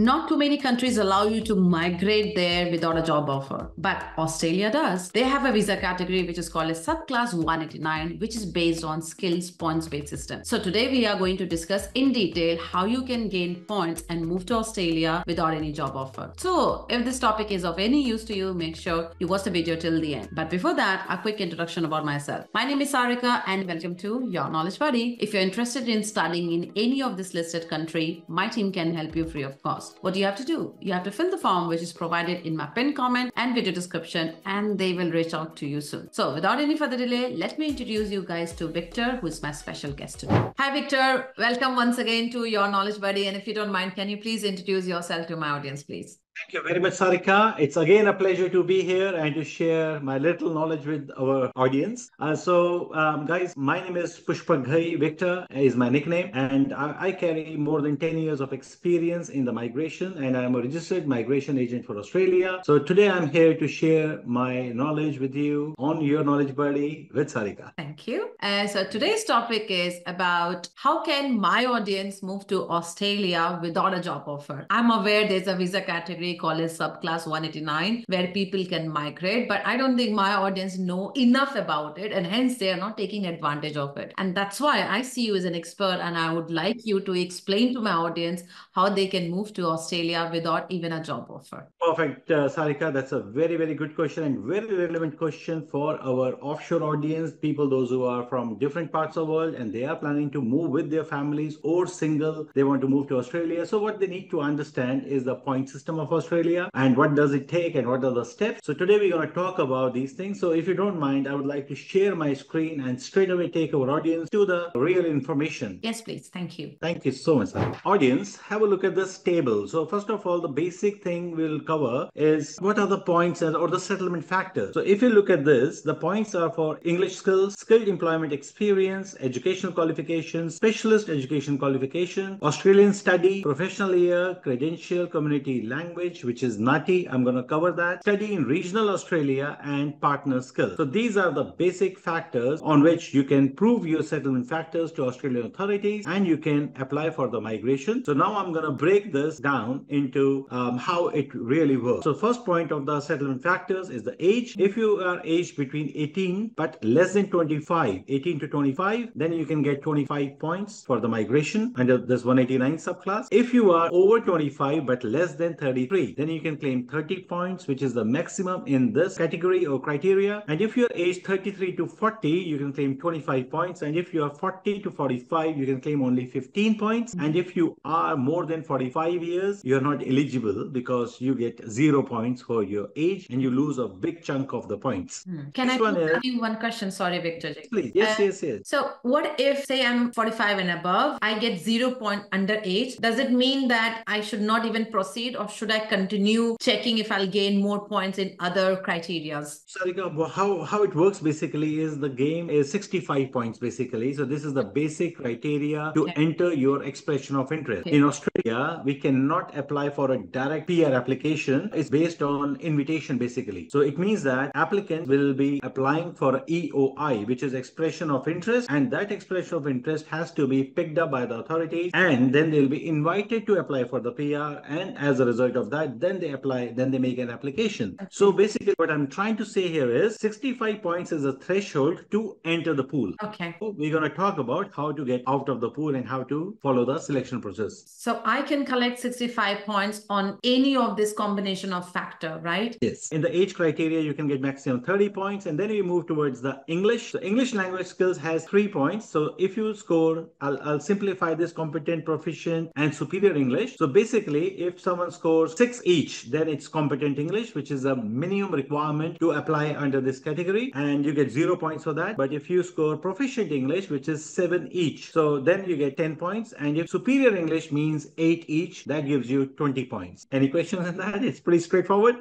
Not too many countries allow you to migrate there without a job offer, but Australia does. They have a visa category which is called a subclass 189, which is based on skills points-based system. So today we are going to discuss in detail how you can gain points and move to Australia without any job offer. So if this topic is of any use to you, make sure you watch the video till the end. But before that, a quick introduction about myself. My name is Sarica and welcome to Your Knowledge Buddy. If you're interested in studying in any of this listed country, my team can help you free of cost. What do you have to do? You have to fill the form which is provided in my pinned comment and video description, and they will reach out to you soon. So without any further delay, let me introduce you guys to Victor, who is my special guest today. Hi Victor, welcome once again to Your Knowledge Buddy, and if you don't mind, can you please introduce yourself to my audience, please? Thank you very much, Sarica. It's again a pleasure to be here and to share my little knowledge with our audience. Guys, my name is Pushpak Ghai. Victor is my nickname, and I carry more than 10 years of experience in the migration, and I'm a registered migration agent for Australia. So today I'm here to share my knowledge with you on Your Knowledge Buddy with Sarica. Thank you. So today's topic is about how can my audience move to Australia without a job offer. I'm aware there's a visa category called as subclass 189 where people can migrate, but I don't think my audience know enough about it, and hence they are not taking advantage of it. And that's why I see you as an expert, and I would like you to explain to my audience how they can move to Australia without even a job offer. Perfect, Sarika. That's a very, very good question and very relevant question for our offshore audience, people, those who are from different parts of the world and they are planning to move with their families or single, they want to move to Australia. So what they need to understand is the point system of Australia and what does it take and what are the steps. So today we're going to talk about these things. So if you don't mind, I would like to share my screen and straight away take our audience to the real information. Yes, please. Thank you. Thank you so much, sir. Audience, have a look at this table. So first of all, the basic thing we'll cover is what are the points or the settlement factors. So if you look at this, the points are for English skills, skilled employment experience, educational qualifications, specialist education qualification, Australian study, professional year, credential, community language, which is NATI. I'm going to cover that. Study in regional Australia and partner skills. So these are the basic factors on which you can prove your settlement factors to Australian authorities and you can apply for the migration. So now I'm going to break this down into how it really works. So first point of the settlement factors is the age. If you are aged between 18 but less than 25, 18 to 25, then you can get 25 points for the migration under this 189 subclass. If you are over 25 but less than 33, then you can claim 30 points, which is the maximum in this category or criteria. And if you're aged 33 to 40, you can claim 25 points. And if you are 40 to 45, you can claim only 15 points. And if you are more than 45 years, you're not eligible because you get 0 points for your age and you lose a big chunk of the points. Can I ask you one question? Sorry, Victor. Please. Yes. So what if, say I'm 45 and above, I get 0 point under age? Does it mean that I should not even proceed, or should I continue checking if I'll gain more points in other criterias? Sarika, how it works basically is the game is 65 points basically. So this is the basic criteria to enter your expression of interest. In Australia, we cannot apply for a direct PR application. It's based on invitation basically. So it means that applicants will be applying for EOI, which is expression of interest, and that expression of interest has to be picked up by the authorities, and then they'll be invited to apply for the PR, and as a result of that, then they apply, then they make an application. So basically what I'm trying to say here is 65 points is a threshold to enter the pool. So we're going to talk about how to get out of the pool and how to follow the selection process. So I can collect 65 points on any of this combination of factor, right? Yes. In the age criteria, you can get maximum 30 points, and then we move towards the English. So English language skills has 3 points. So if you score, I'll simplify this: competent, proficient, and superior English. So basically, if someone scores 6 each, then it's competent English, which is a minimum requirement to apply under this category, and you get 0 points for that. But if you score proficient English, which is 7 each, so then you get 10 points. And if superior English means 8 each, that gives you 20 points. Any questions on that? It's pretty straightforward.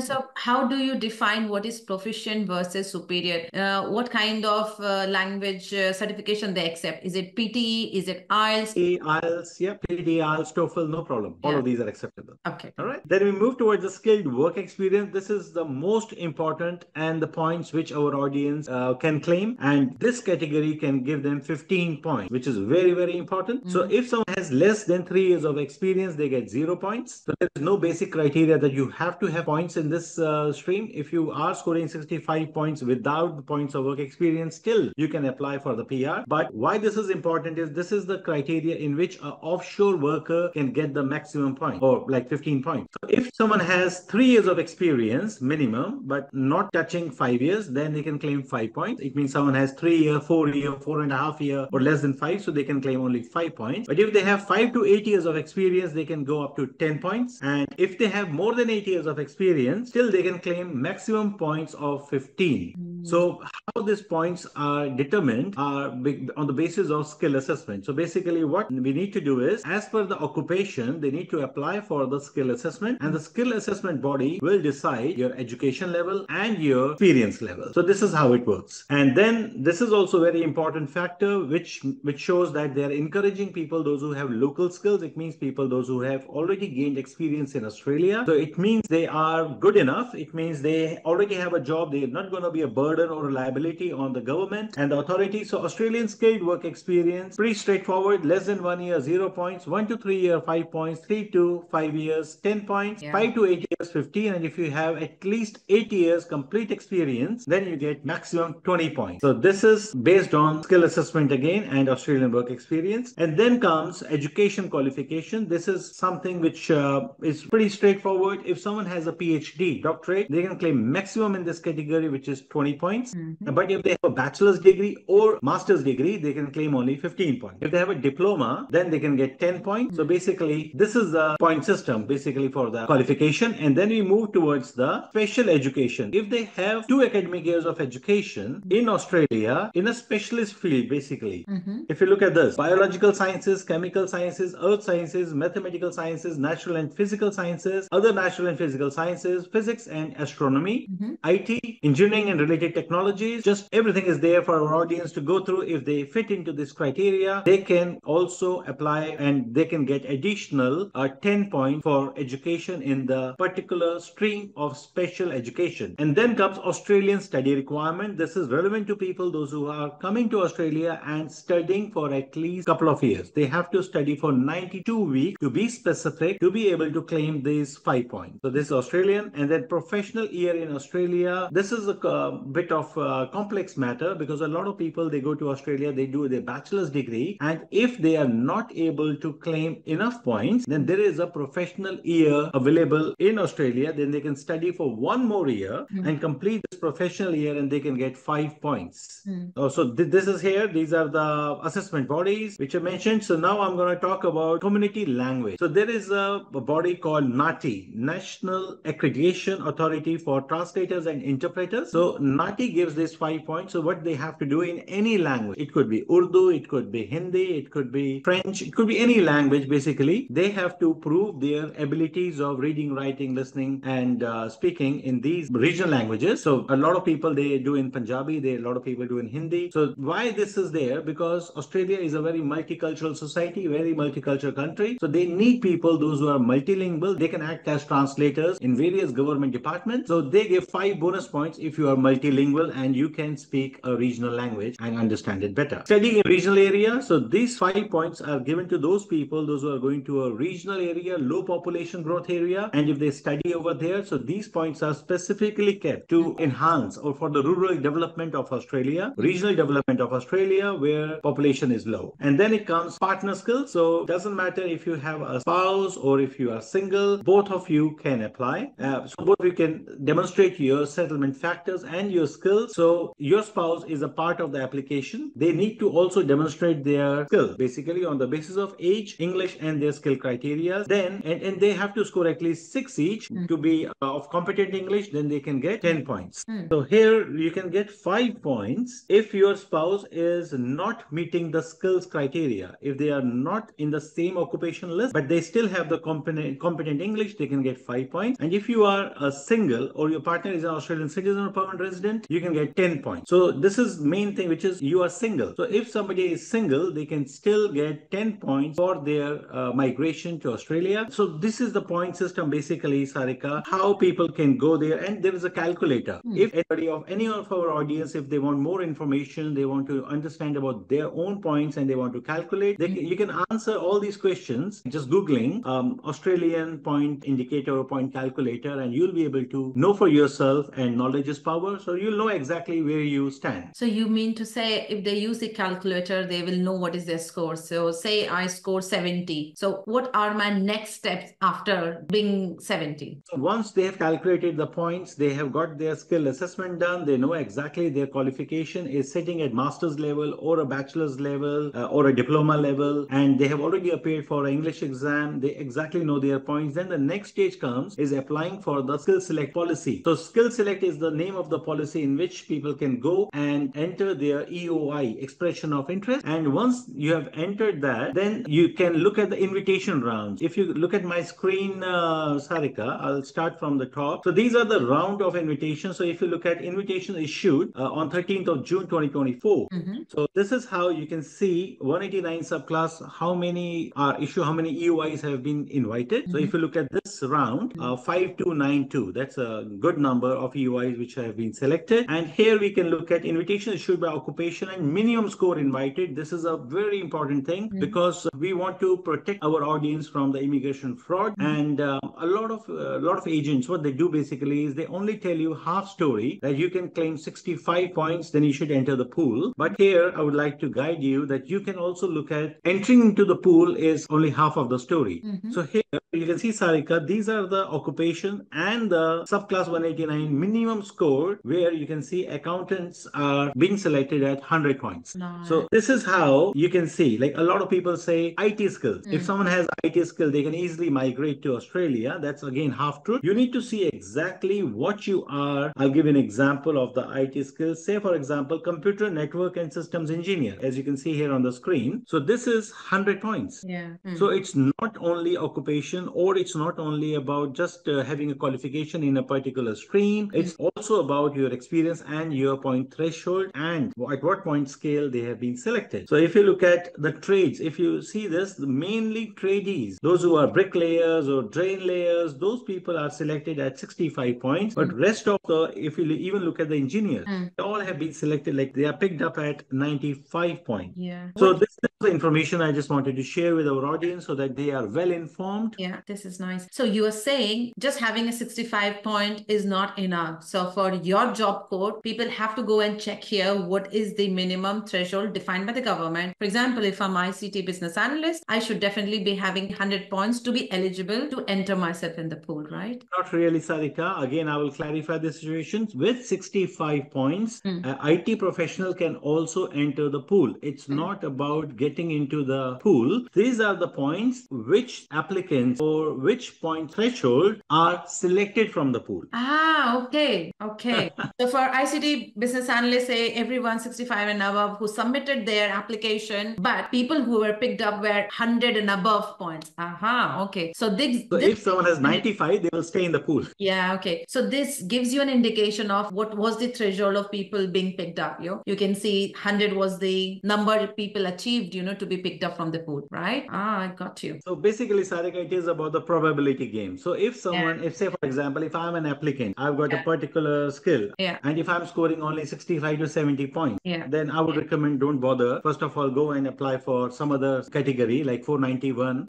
So how do you define what is proficient versus superior? What kind of language certification they accept? Is it PTE? Is it IELTS? IELTS, yeah, PTE, IELTS, TOEFL, no problem. All of these are acceptable. Okay. All right. Then we move towards the skilled work experience. This is the most important and the points which our audience can claim. And this category can give them 15 points, which is very, very important. So if someone has less than 3 years of experience, they get 0 points. So there is no basic criteria that you have to have points in this stream. If you are scoring 65 points without the points of work experience, still you can apply for the PR. But why this is important is this is the criteria in which an offshore worker can get the maximum point, or like 15 points. So if someone has 3 years of experience minimum, but not touching 5 years, then they can claim 5 points. It means someone has 3 year, 4 year, 4.5 year, or less than 5, so they can claim only 5 points. But if they have 5 to 8 years of experience, they can go up to 10 points. And if they have more than 8 years of experience, still they can claim maximum points of 15. So how these points are determined are on the basis of skill assessment. So basically what we need to do is, as per the occupation, they need to apply for the skill assessment, and the skill assessment body will decide your education level and your experience level. So this is how it works. And then this is also a very important factor which shows that they are encouraging people, those who have local skills. It means people, those who have already gained experience in Australia. So it means they are good enough. It means they already have a job. They are not going to be a burden or a liability on the government and the authority. So Australian skilled work experience, pretty straightforward. Less than 1 year, 0 points. 1 to 3 year, 5 points. 3 to 5 years, 10 points. 5 to 8 years, 15. And if you have at least 8 years complete experience, then you get maximum 20 points. So this is based on skill assessment again and Australian work experience. And then comes education qualification. This is something which is pretty straightforward. If someone has a PhD, doctorate, they can claim maximum in this category, which is 20 points. But if they have a bachelor's degree or master's degree, they can claim only 15 points. If they have a diploma, then they can get 10 points. So basically, this is the point system basically for the qualification. And then we move towards the special education. If they have 2 academic years of education in Australia in a specialist field, basically, if you look at this, biological sciences, chemical sciences, earth sciences, mathematical sciences, natural and physical sciences, other natural and physical sciences, physics and astronomy, IT, engineering and related technologies, just everything is there for our audience to go through. If they fit into this criteria, they can also apply and they can get additional 10 points for education in the particular stream of special education. And then comes Australian study requirement. This is relevant to people, those who are coming to Australia and studying for at least a couple of years. They have to study for 92 weeks to be specific, to be able to claim these 5 points. So this is Australian. And then professional year in Australia. This is a bit of a complex matter because a lot of people, they go to Australia, they do their bachelor's degree, and if they are not able to claim enough points, then there is a professional year available in Australia. Then they can study for 1 more year and complete this professional year, and they can get 5 points. So this is here. These are the assessment bodies which I mentioned. So now I'm going to talk about community language. So there is a body called NATI, National Accreditation Authority for Translators and Interpreters. So NATI gives this 5 points. So what they have to do in any language, it could be Urdu, it could be Hindi, it could be French, it could be any language. Basically, they have to prove their abilities of reading, writing, listening, and speaking in these regional languages. So a lot of people, they do in Punjabi, a lot of people do in Hindi. So why this is there? Because Australia is a very multicultural society, very multicultural country. So they need people, those who are multilingual. They can act as translators in various government departments. So they give 5 bonus points if you are multilingual and you can speak a regional language and understand it better. Studying in regional area. So these 5 points are given to those people, those who are going to a regional area, low population growth area. And if they study over there, so these points are specifically kept to enhance or for the rural development of Australia, regional development of Australia where population is low. And then it comes partner skills. So it doesn't matter if you have a spouse or if you are single, both of you can apply. So both of you can demonstrate your settlement factors and your skills. So your spouse is a part of the application. They need to also demonstrate their skill, basically on the basis of age, English, and their skill criteria. Then, and they have to score at least 6 each to be of competent English. Then they can get 10 points. So here you can get 5 points if your spouse is not meeting the skills criteria. If they are not in the same occupation list, but they still have the competent English, they can get 5 points. And if you are a single or your partner is an Australian citizen or permanent resident, you can get 10 points. So this is main thing, which is you are single. So if somebody is single, they can still get 10 points for their migration to Australia. So this is the point system basically, Sarika, how people can go there, and there is a calculator. If anybody of any of our audience, if they want more information, they want to understand about their own points and they want to calculate, you can answer all these questions just Googling Australian point indicator or point calculator, and you'll be able to know for yourself, and knowledge is power. So you'll know exactly where you stand. So you mean to say if they use the calculator, they will know what is their score. So say I score 70. So what are my next steps after being 70? So once they have calculated the points, they have got their skill assessment done, they know exactly their qualification is sitting at master's level or a bachelor's level or a diploma level, and they have already appeared for an English exam, they exactly know their points. Then the next stage comes is applying for the skill select policy. So skill select is the name of the policy in which people can go and enter their EOI, expression of interest. And once you have entered that, then you can look at the invitation rounds. If you look at my screen, Sarika, I'll start from the top. So these are the round of invitations. So if you look at invitation issued on 13th of June 2024. So this is how you can see 189 subclass, how many are issued, how many EOIs have been invited. So if you look at this round, 5292, that's a good number of EOIs which have been selected. And here we can look at invitation issued by occupation and minimum score invited. This is a very important thing because we want to protect our audience from the immigration fraud. And a lot of agents, what they do basically is they only tell you half story, that you can claim 65 points, then you should enter the pool. But here I would like to guide you that you can also look at entering into the pool is only half of the story. So here you can see, Sarika, these are the occupation and the subclass 189 minimum score, where you can see accountants are being selected at 100 points. Nice. So this is how you can see, like a lot of people say IT skills. If someone has IT skill, they can easily migrate to Australia. That's again half truth. You need to see exactly what you are. I'll give you an example of the IT skills. Say for example, computer network and systems engineer, as you can see here on the screen. So this is 100 points. Yeah. So it's not only occupation, or it's not only about just having a qualification in a particular stream. It's also about your experience and your point threshold and at what point scale they have been selected. So if you look at the trades, if you see this, mainly tradies, those who are bricklayers or drain layers, those people are selected at 65 points. But rest of the, if you even look at the engineers, they all have been selected, like they are picked up at 95 points. Yeah. So this is the information I just wanted to share with our audience so that they are well informed. Yeah, this is nice. So you are saying just having a 65 point is not enough. So for your job code, people have to go and check here what is the minimum threshold defined by the government. For example, if I'm ICT business analyst, I should definitely be having 100 points to be eligible to enter myself in the pool, right? Not really, Sarika. Again, I will clarify the situation. With 65 points, an IT professional can also enter the pool. It's not about getting into the pool. These are the points which applicants or which point threshold are selected from the pool. Ah, okay. Okay. So for ICT business analysts, say everyone 65 and above who submitted their application, but people who were picked up were 100 and above points. Aha, okay. So if someone has 95, they will stay in the pool. Yeah, okay. So this gives you an indication of what was the threshold of people being picked up. You can see 100 was the number people achieved, to be picked up from the pool, right? Ah, I got you. So basically, Sarika, it is about the probability game. So if someone, if say for example, if I'm an applicant, I've got a particular skill, and if I'm scoring only 65 to 70 points, then I would recommend don't bother. First of all, go and apply for some other category like 491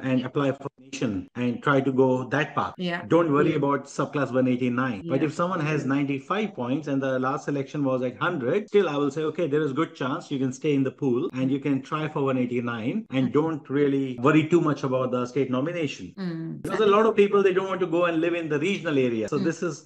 and apply for nation and try to go that path. Don't worry about subclass 189. But if someone has 95 points and the last selection was at 100, still I will say, okay, there is good chance you can stay in the pool and you can try for 189 and don't really worry too much about the state nomination. Because a lot of people, they don't want to go and live in the regional area. So this is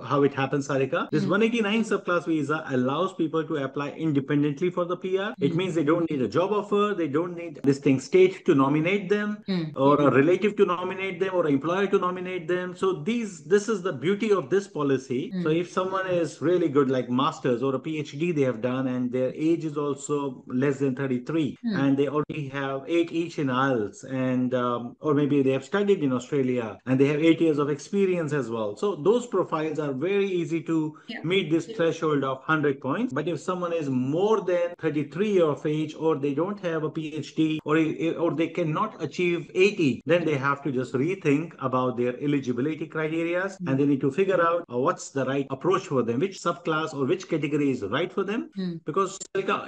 how it happens, Sarika. This 189 subclass visa allows people to apply independently for the PR. It means they don't need a job offer, they don't need this thing state to nominate them or a relative to nominate them or an employer to nominate them. So this is the beauty of this policy. So if someone is really good, like masters or a PhD they have done, and their age is also less than 33, and they already have 8 each in IELTS, and or maybe they have studied in Australia and they have 8 years of experience as well. So those profiles are very easy to meet this threshold of 100 points. But if someone is more than 33 years of age, or they don't have a PhD, or they cannot achieve 80, then they have to just rethink about their eligibility criteria, and they need to figure out what's the right approach for them, which subclass or which category is right for them. Because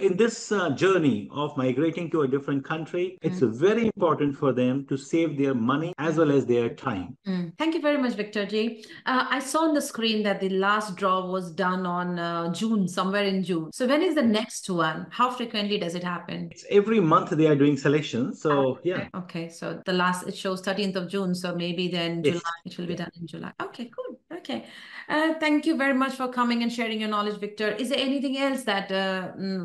in this journey of migrating to a different country, it's very important for them to save their money as well as their time. Thank you very much, Victor Ji. I saw on the screen that the last draw was done on June, somewhere in June. So when is the next one? How frequently does it happen? It's every month they are doing selections. So yeah. Okay. So the last, it shows 13th of June. So maybe then Yes. July, it will be done in July. Okay, cool. Okay. Thank you very much for coming and sharing your knowledge, Victor. Is there anything else that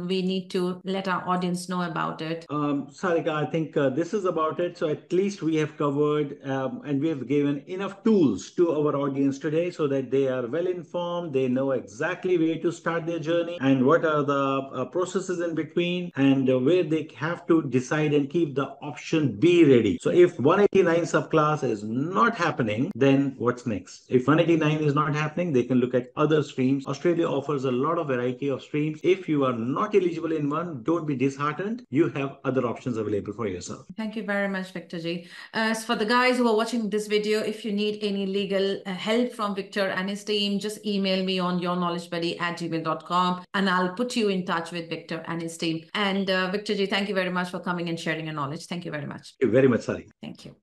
we need to let our audience know about it? Sarika, I think this is about it. So at least we have covered and we have given enough tools to our audience today so that they are well informed. They know exactly where to start their journey and what are the processes in between, and where they have to decide and keep the option B ready. So if 189 subclass is not happening, then what's next? If 189 is not happening, they can look at other streams. Australia offers a lot of variety of streams. If you are not eligible in one, don't be disheartened. You have other options available for yourself. Thank you very much, Victor Ji. As for the guys who are watching this video, if you need any legal help from Victor and his team, just email me on yourknowledgebuddy@gmail.com and I'll put you in touch with Victor and his team. And Victor Ji, thank you very much for coming and sharing your knowledge. Thank you very much. Thank you very much, Sari. Thank you.